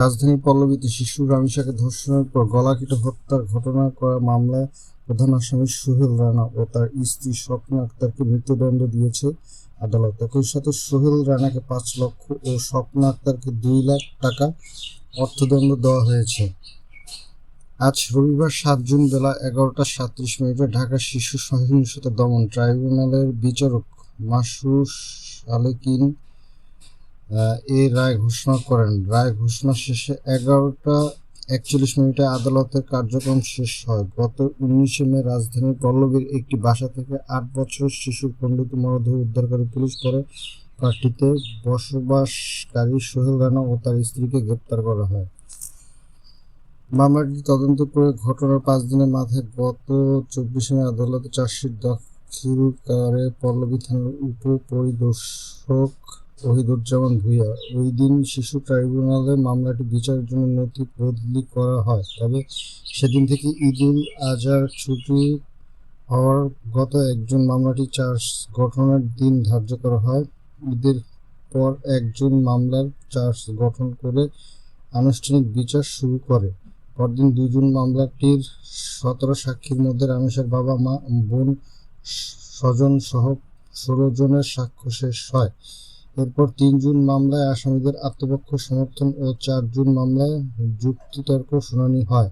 রাজধানীর পল্লবীতে শিশু রামিসাকে ধর্ষণের পর গলা কেটে হত্যার ঘটনা করা মামলায় প্রধান আসামি সোহেল রানা ও তার স্ত্রী স্বপ্না আক্তারকে মৃত্যুদণ্ড দিয়েছে আদালত। একই সাথে সোহেল রানাকে ৫ লক্ষ ও স্বপ্না আক্তারকে ২ লাখ টাকা অর্থদণ্ড দেওয়া হয়েছে। আজ রবিবার ৭ জুন বেলা ১১টা ৩৭ ঢাকা শিশু সহিংসতা দমন ট্রাইব্যুনালের বিচারক মাসুর সালেকিন এ রায় ঘোষণা করেন। রায় ঘোষণা শেষে ১১টা ৪১ আদালতের কার্যক্রম শেষ হয়। গত ১৯ মে রাজধানীর পল্লবীর একটি বাসা থেকে ৮ বছরের শিশুর খণ্ডিত মরদেহ উদ্ধারকারী পুলিশ পরে পার্কটিতে বসবাসকারী সোহেল রানা ও তার স্ত্রীকে গ্রেপ্তার করা হয়। মামলাটি তদন্ত করে ঘটনার ৫ দিনের মাথায় গত ২৪ মে আদালতে চার্জশিট দাখিল করে পল্লবী থানার উপপরিদর্শক ওহিদুজ্জামান ভূঁইয়া। ওই দিন শিশু ট্রাইব্যুনালে মামলাটি বিচারের জন্য নথি বদলি করা হয়। তবে সেদিন থেকে ঈদুল আজহার ছুটি হওয়ার গত ১ জুন মামলাটি চার্জ গঠনের দিন ধার্য করা হয়। ঈদের পর ১ জুন মামলার চার্জ গঠন করে আনুষ্ঠানিক বিচার শুরু করে। পরদিন ২ জুন মামলাটির ১৭ সাক্ষীর মধ্যে রামেশের বাবা, মা, বোন, স্বজন সহ ১৬ জনের সাক্ষ্য শেষ হয়। এরপর ৩ জুন মামলায় আসামিদের আত্মপক্ষ সমর্থন ও ৪ জুন মামলায় যুক্তিতর্ক শুনানি হয়।